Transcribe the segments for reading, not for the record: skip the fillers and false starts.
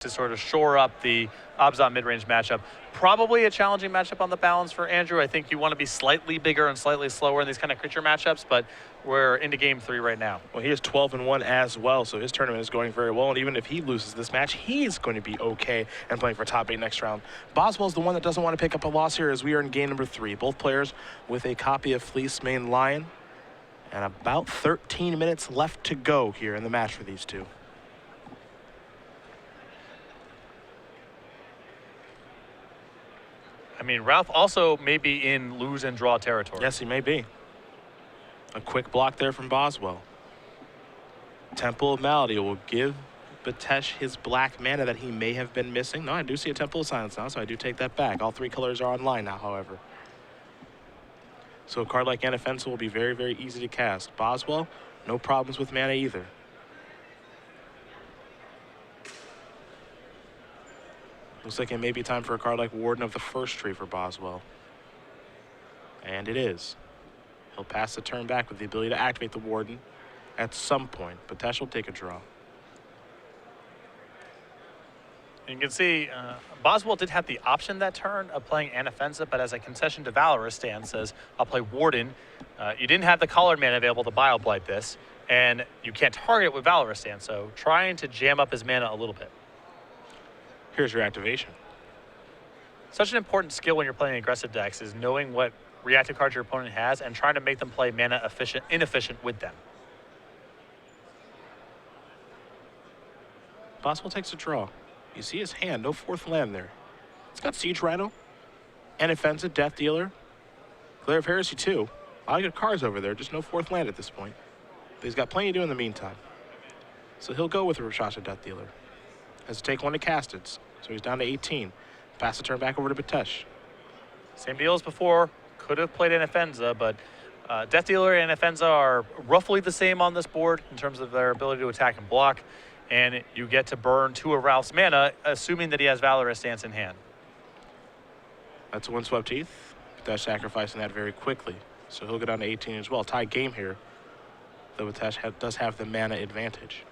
to sort of shore up the Abzan mid-range matchup. Probably a challenging matchup on the balance for Andrew. I think you want to be slightly bigger and slightly slower in these kind of creature matchups, but we're into game 3 right now. Well, he is 12-1 as well, so his tournament is going very well. And even if he loses this match, he's going to be okay and playing for top 8 next round. Boswell's the one that doesn't want to pick up a loss here as we are in game number 3. Both players with a copy of Fleece Main Lion. And about 13 minutes left to go here in the match for these two. I mean, Ralph also may be in lose and draw territory. Yes, he may be. A quick block there from Boswell. Temple of Malady will give Betesh his black mana that he may have been missing. No, I do see a Temple of Silence now, so I do take that back. All 3 colors are online now, however. So a card like Anafensa will be very, very easy to cast. Boswell, no problems with mana either. Looks like it may be time for a card like Warden of the First Tree for Boswell. And it is. He'll pass the turn back with the ability to activate the Warden at some point. Betesh will take a draw. You can see Boswell did have the option that turn of playing Anafensa, but as a concession to Valorous, Stan says, I'll play Warden. You didn't have the colored mana available to Bioblight this, and you can't target it with Valorous, Stan, so trying to jam up his mana a little bit. Here's your activation. Such an important skill when you're playing aggressive decks is knowing what reactive cards your opponent has and trying to make them play mana inefficient with them. Boswell takes a draw. You see his hand, no 4th land there. It's got Siege Rhino, Anafensa, Death Dealer, Glare of Heresy too. A lot of good cards over there, just no 4th land at this point. But he's got plenty to do in the meantime. So he'll go with a Rashasha Death Dealer. Has to take 1 to cast it, so he's down to 18. Pass the turn back over to Betesh. Same deal as before. Could have played Anafensa, but Death Dealer and Anafensa are roughly the same on this board in terms of their ability to attack and block. And you get to burn 2 of Ralph's mana, assuming that he has Valorous Stance in hand. That's a Windswept Teeth. Betesh sacrificing that very quickly. So he'll go down to 18 as well. Tie game here, though Betesh does have the mana advantage.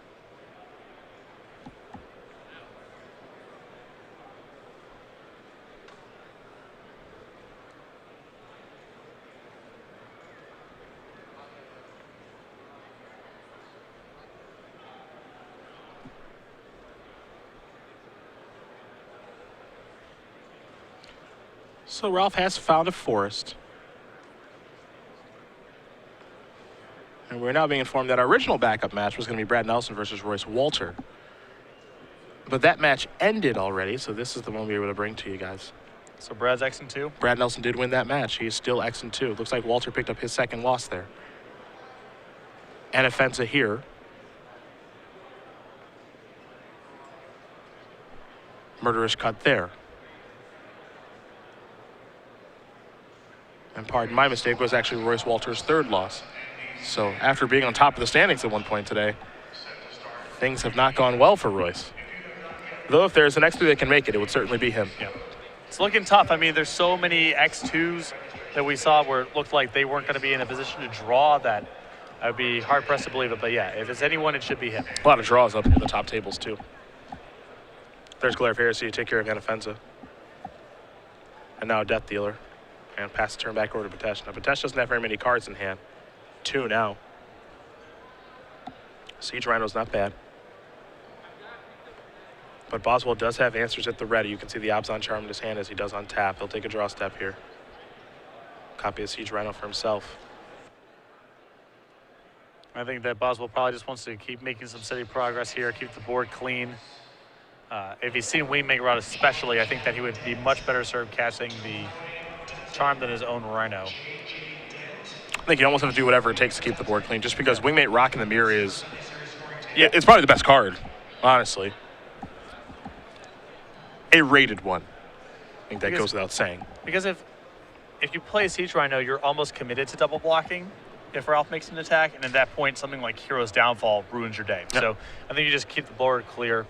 So Ralph has found a forest. And we're now being informed that our original backup match was going to be Brad Nelson versus Royce Walter. But that match ended already, so this is the one we were able to bring to you guys. So Brad's X2? Brad Nelson did win that match. He is still X2. Looks like Walter picked up his 2nd loss there. Anafensa here. Murderous Cut there. And pardon my mistake, was actually Royce Walter's 3rd loss. So after being on top of the standings at one point today, things have not gone well for Royce. Though if there's an X3 that can make it, it would certainly be him. Yeah. It's looking tough. I mean, there's so many X2s that we saw where it looked like they weren't going to be in a position to draw that. I would be hard-pressed to believe it. But yeah, if it's anyone, it should be him. A lot of draws up near the top tables, too. There's Glare of Heresy to take care of Anafensa. And now Death Dealer. And pass the turn back over to Betesh. Now, Betesh doesn't have very many cards in hand. 2 now. Siege Rhino's not bad. But Boswell does have answers at the ready. You can see the Abzan Charm in his hand as he does on tap. He'll take a draw step here. Copy of Siege Rhino for himself. I think that Boswell probably just wants to keep making some steady progress here, keep the board clean. If he's seen Wingmaker out especially, I think that he would be much better served casting the Charm than his own Rhino. I think you almost have to do whatever it takes to keep the board clean, just because Wingmate Rock in the Mirror is, yeah, it's probably the best card, honestly. A rated one. I think that goes without saying. Because if you play Siege Rhino, you're almost committed to double blocking if Ralph makes an attack, and at that point, something like Hero's Downfall ruins your day. Yep. So I think you just keep the board clear.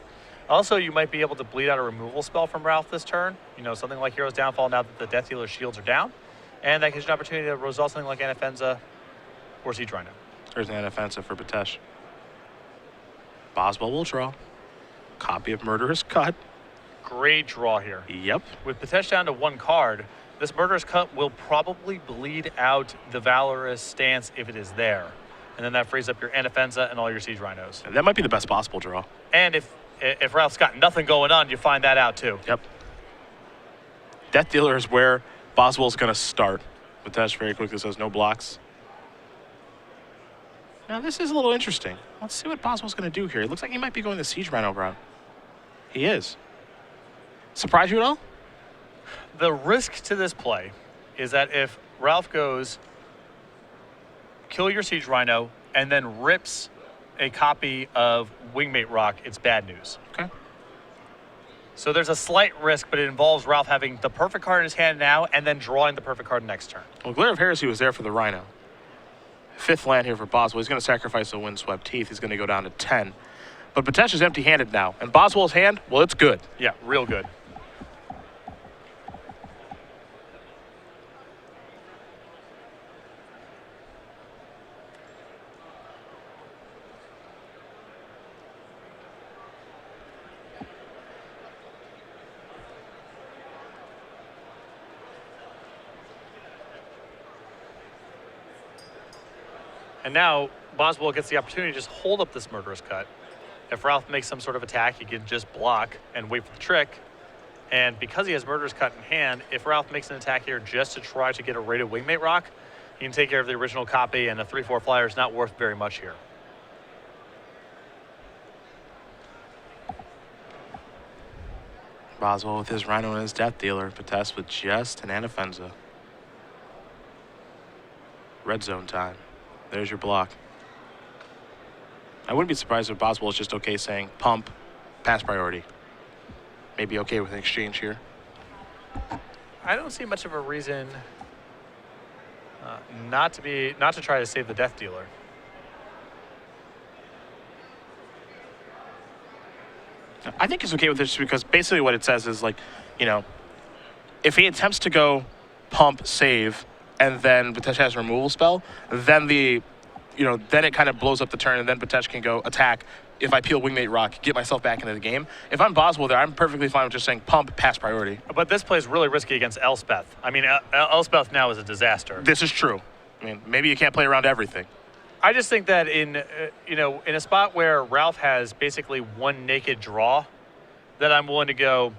Also, you might be able to bleed out a removal spell from Ralph this turn. You know, something like Hero's Downfall now that the Death Dealer shields are down. And that gives you an opportunity to resolve something like Anafensa or Siege Rhino. There's an Anafensa for Betesh. Boswell will draw. Copy of Murderous Cut. Great draw here. Yep. With Betesh down to 1 card, this Murderous Cut will probably bleed out the Valorous Stance if it is there. And then that frees up your Anafenza and all your Siege Rhinos. That might be the best possible draw. And if Ralph's got nothing going on, you find that out too. Yep. Death Dealer is where Boswell's going to start. Betesh very quickly says no blocks. Now this is a little interesting. Let's see what Boswell's going to do here. It looks like he might be going the Siege Rhino route. He is. Surprise you at all? The risk to this play is that if Ralph goes kill your Siege Rhino and then rips a copy of Wingmate Rock, it's bad news. Okay. So there's a slight risk, but it involves Ralph having the perfect card in his hand now and then drawing the perfect card next turn. Well, Glare of Heresy was there for the Rhino. 5th land here for Boswell. He's going to sacrifice the Windswept Teeth. He's going to go down to 10. But Betesh is empty-handed now. And Boswell's hand, well, it's good. Yeah, real good. And now Boswell gets the opportunity to just hold up this Murderous Cut. If Ralph makes some sort of attack, he can just block and wait for the trick. And because he has Murderous Cut in hand, if Ralph makes an attack here just to try to get a rated Wingmate Rock, he can take care of the original copy, and a 3/4 flyer is not worth very much here. Boswell with his Rhino and his Death Dealer. Betesh with just an Anafenza. Red zone time. There's your block. I wouldn't be surprised if Boswell is just okay saying pump, pass priority. Maybe okay with an exchange here. I don't see much of a reason not to try to save the Death Dealer. I think he's okay with this because basically what it says is, like, you know, if he attempts to go pump, save, and then Betesh has a removal spell, then then it kind of blows up the turn, and then Betesh can go attack. If I peel Wingmate Rock, get myself back into the game. If I'm Boswell there, I'm perfectly fine with just saying pump, pass priority. But this play is really risky against Elspeth. I mean, Elspeth now is a disaster. This is true. I mean, maybe you can't play around everything. I just think that in a spot where Ralph has basically one naked draw, that I'm willing to go,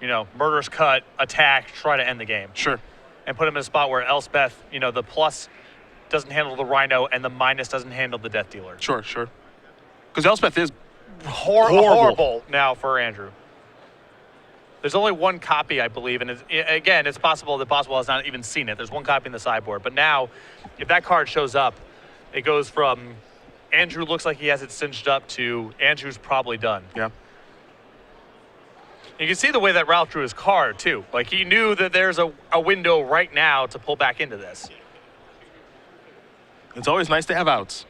Murderous Cut, attack, try to end the game. Sure. And put him in a spot where Elspeth, the plus doesn't handle the Rhino and the minus doesn't handle the Death Dealer. Sure. Because Elspeth is horrible now for Andrew. There's only one copy, I believe, and it's possible that Boswell has not even seen it. There's one copy in the sideboard. But now, if that card shows up, it goes from Andrew looks like he has it cinched up to Andrew's probably done. Yeah. You can see the way that Ralph drew his card, too. Like, he knew that there's a window right now to pull back into this. It's always nice to have outs.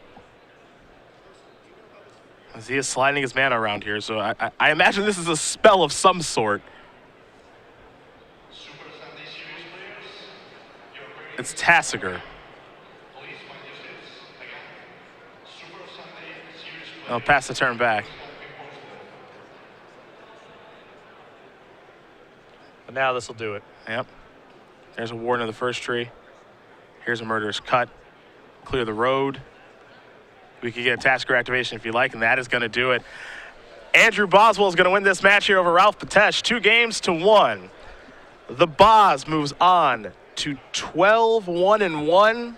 As he is sliding his mana around here, so I imagine this is a spell of some sort. It's Tassiger. I'll pass the turn back. But now this will do it. Yep. There's a Warden of the first tree. Here's a Murderous Cut. Clear the road. We could get a Tasker activation if you like, and that is going to do it. Andrew Boswell is going to win this match here over Ralph Betesh, 2-1. The Boz moves on to 12-1-1.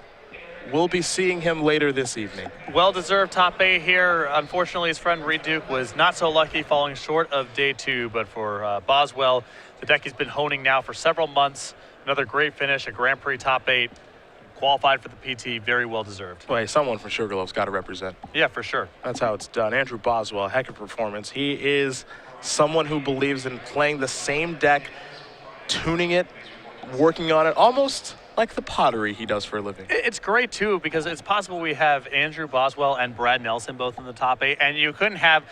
We'll be seeing him later this evening. Well-deserved top 8 here. Unfortunately, his friend Reed Duke was not so lucky, falling short of day 2. But for Boswell, the deck he's been honing now for several months. Another great finish, a Grand Prix top 8. Qualified for the PT, very well-deserved. Well, hey, someone from Sugarloaf's got to represent. Yeah, for sure. That's how it's done. Andrew Boswell, heck of performance. He is someone who believes in playing the same deck, tuning it, working on it, almost like the pottery he does for a living. It's great, too, because it's possible we have Andrew Boswell and Brad Nelson both in the top 8, and you couldn't have